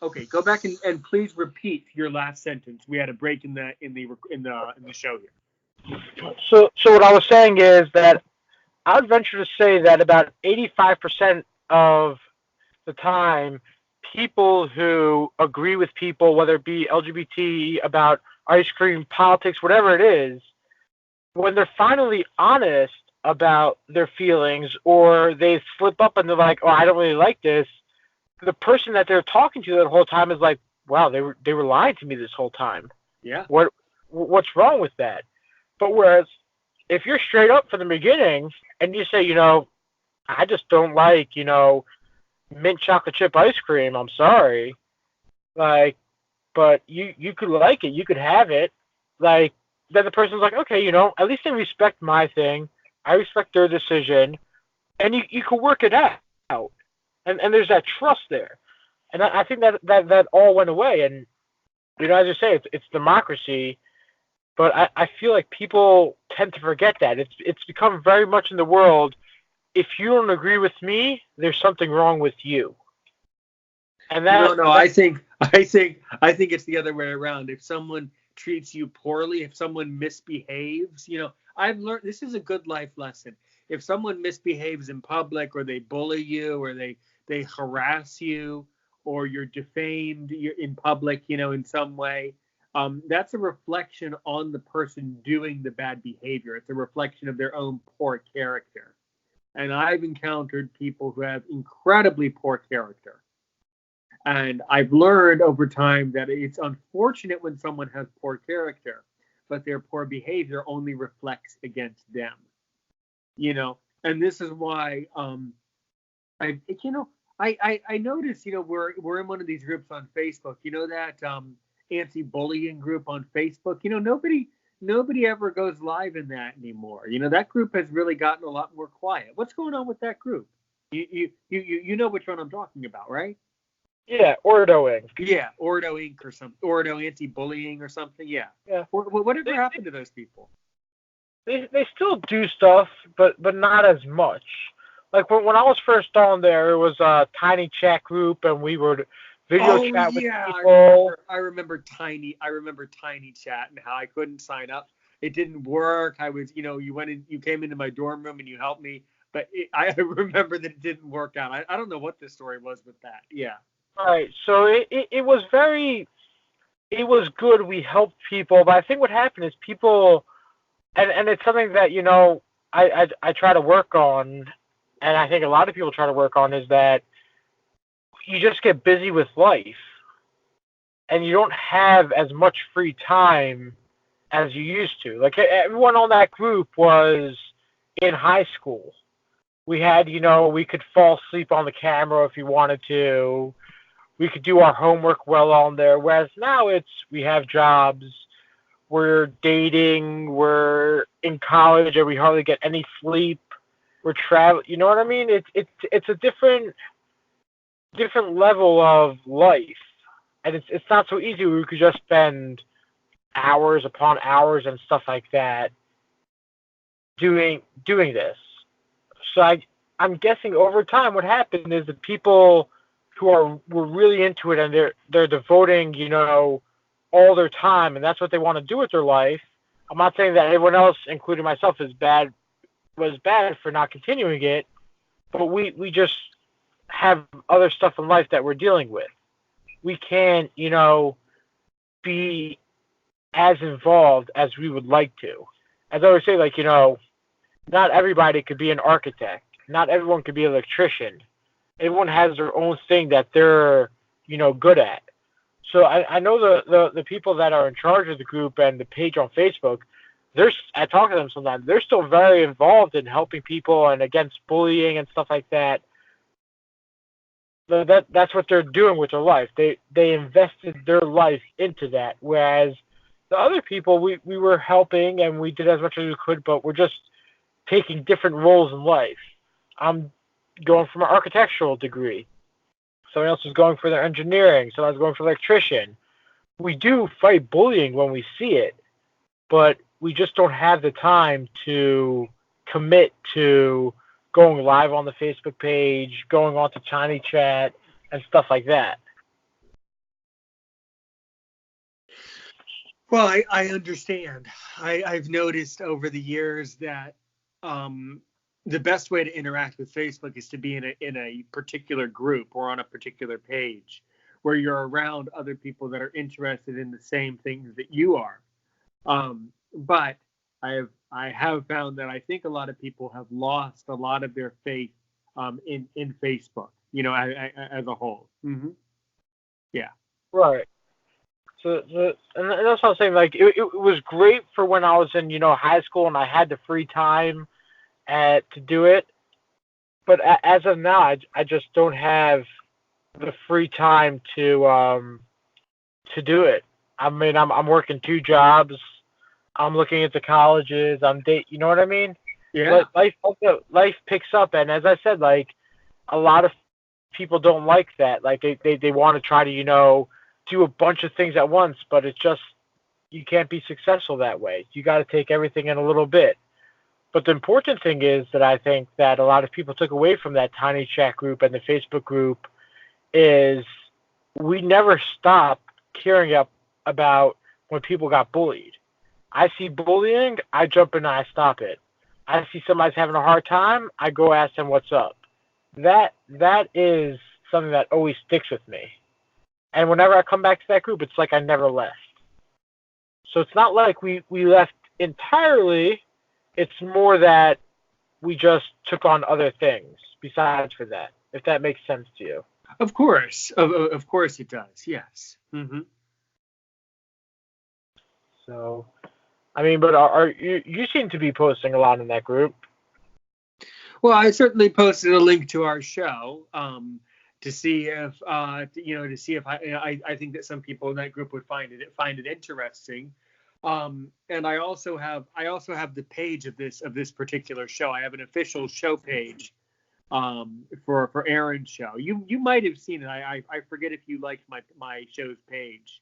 Okay, go back and please repeat your last sentence. We had a break in the show here. So what I was saying is that I would venture to say that about 85% of the time, people who agree with people, whether it be LGBT, about ice cream, politics, whatever it is, when they're finally honest about their feelings or they slip up and they're like, "Oh, I don't really like this," the person that they're talking to that whole time is like, "Wow, they were lying to me this whole time. Yeah. What's wrong with that?" But whereas if you're straight up from the beginning and you say, "I just don't like, mint chocolate chip ice cream. I'm sorry." Like, but you could like it, you could have it. Like, then the person's like, "Okay, at least they respect my thing. I respect their decision, and you could work it out." And there's that trust there. And I think that all went away. And as I say, it's democracy, but I feel like people tend to forget that. It's become very much in the world. If you don't agree with me, there's something wrong with you. And No. I think it's the other way around. If someone treats you poorly, if someone misbehaves, I've learned this is a good life lesson. If someone misbehaves in public, or they bully you, or they harass you, or you're defamed in public, in some way, that's a reflection on the person doing the bad behavior. It's a reflection of their own poor character. And I've encountered people who have incredibly poor character. And I've learned over time that it's unfortunate when someone has poor character, but their poor behavior only reflects against them. And this is why I you know I noticed, we're in one of these groups on Facebook. That anti-bullying group on Facebook. Nobody ever goes live in that anymore. That group has really gotten a lot more quiet. What's going on with that group? You know which one I'm talking about, right? yeah, Ordo Inc. Yeah, Ordo Inc. or something. Ordo Anti-Bullying or something. Yeah. Yeah. Whatever They, happened to those people? they still do stuff, but not as much. Like when I was first on there, it was a tiny chat group, and we would video Oh chat with yeah, I people. remember. I remember Tiny Chat and how I couldn't sign up. It didn't work. I was, you came into my dorm room and you helped me, but I remember that it didn't work out. I don't know what the story was with that. Yeah. Right. So it was it was good. We helped people, but I think what happened is people, and it's something that I try to work on, and I think a lot of people try to work on is that you just get busy with life, and you don't have as much free time as you used to. Like everyone on that group was in high school. We had, we could fall asleep on the camera if we wanted to. We could do our homework well on there. Whereas now we have jobs, we're dating, we're in college, and we hardly get any sleep. We're traveling. You know what I mean? It's a different level of life, and it's not so easy. We could just spend hours upon hours and stuff like that doing this. So I'm guessing over time what happened is the people were really into it and they're devoting all their time, and that's what they want to do with their life. I'm not saying that everyone else, including myself, was bad for not continuing it, but we just have other stuff in life that we're dealing with. We can't be as involved as we would like to. As I always say, like not everybody could be an architect. Not everyone could be an electrician. Everyone has their own thing that they're good at. So I know the people that are in charge of the group and the page on Facebook. I talk to them sometimes. They're still very involved in helping people and against bullying and stuff like that. That's what they're doing with their life. They invested their life into that. Whereas the other people, we were helping and we did as much as we could, but we're just taking different roles in life. I'm going for my architectural degree. Someone else is going for their engineering. Someone else is going for electrician. We do fight bullying when we see it, but we just don't have the time to commit to going live on the Facebook page, going on to Tiny Chat, and stuff like that. Well, I understand. I've noticed over the years that the best way to interact with Facebook is to be in a particular group or on a particular page where you're around other people that are interested in the same things that you are. But I have found that I think a lot of people have lost a lot of their faith in Facebook, as a whole. Yeah. Right. And that's what I'm saying. Like, it was great for when I was in, high school and I had the free time to do it. But as of now, I just don't have the free time to do it. I mean, I'm working two jobs. I'm looking into colleges. You know what I mean? Yeah. Life picks up, and as I said, like, a lot of people don't like that. Like, they want to try to, do a bunch of things at once, but it's just, you can't be successful that way. You got to take everything in a little bit. But the important thing is that I think that a lot of people took away from that Tiny Chat group and the Facebook group is we never stop caring about when people got bullied. I see bullying, I jump in and I stop it. I see somebody's having a hard time, I go ask them what's up. That is something that always sticks with me. And whenever I come back to that group, it's like I never left. So it's not like we left entirely. It's more that we just took on other things besides for that, if that makes sense to you. Of course. Of course it does. Yes. Mm-hmm. So, I mean, but are you seem to be posting a lot in that group? Well, I certainly posted a link to our show to see if I think that some people in that group would find it interesting. And I also have the page of this particular show. I have an official show page for Aaron's show. You might have seen it. I forget if you liked my show's page.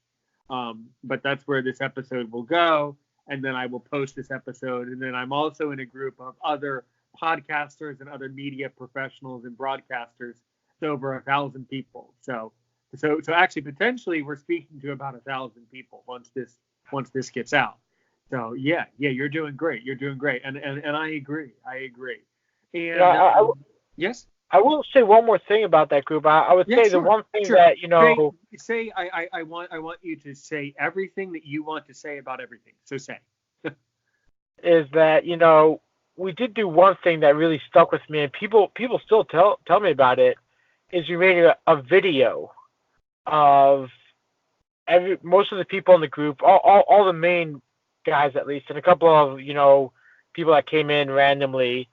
But that's where this episode will go, and then I will post this episode. And then I'm also in a group of other podcasters and other media professionals and broadcasters. It's over 1,000 people. So actually, potentially, we're speaking to about 1,000 people once this gets out. So yeah, you're doing great. You're doing great, and I agree. And Yeah, yes. I will say one more thing about that group. I would say Sure, the one thing sure. that Say I want you to say everything that you want to say about everything. So say. is that we did do one thing that really stuck with me, and people still tell me about it. Is we made a video of most of the people in the group, all the main guys at least, and a couple of people that came in randomly,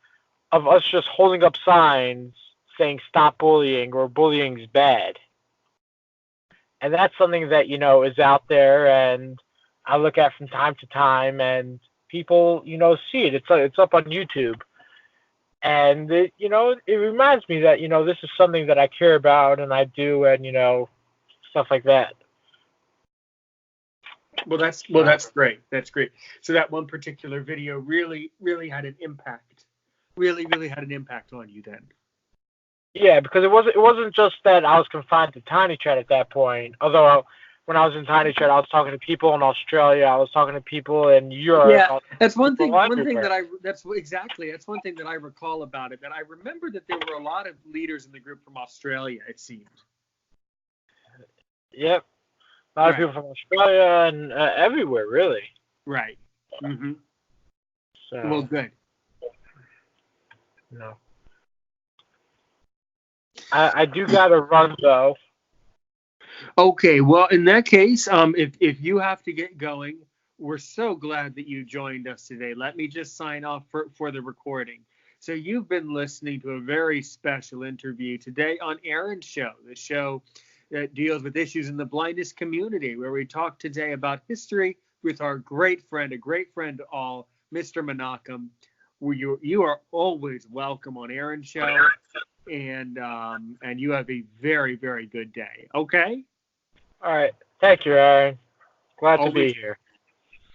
of us just holding up signs saying "Stop bullying" or "Bullying's bad." And that's something that is out there, and I look at from time to time, and people see it. It's up on YouTube, and it reminds me that this is something that I care about and I do, and stuff like that. Well, that's great. That's great. So that one particular video really had an impact. Really had an impact on you then. Yeah, because it wasn't just that I was confined to Tiny Chat at that point. Although when I was in Tiny Chat, I was talking to people in Australia, I was talking to people in Europe. Yeah, that's one thing. That's one thing that I recall about it. That I remember that there were a lot of leaders in the group from Australia. It seemed. Yep, a lot of people from Australia and everywhere, really. Right. Mm-hmm. So. Well, good. No. I do gotta run though. Okay, well, in that case, if you have to get going, we're so glad that you joined us today. Let me just sign off for the recording. So you've been listening to a very special interview today on Aaron's show, the show that deals with issues in the blindness community, where we talk today about history with our great friend, a great friend to all, Mr. Menachem. You are always welcome on Aaron's show, and you have a very, very good day. Okay? All right. Thank you, Aaron. Glad to be here.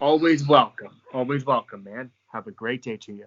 Always welcome. Always welcome, man. Have a great day to you.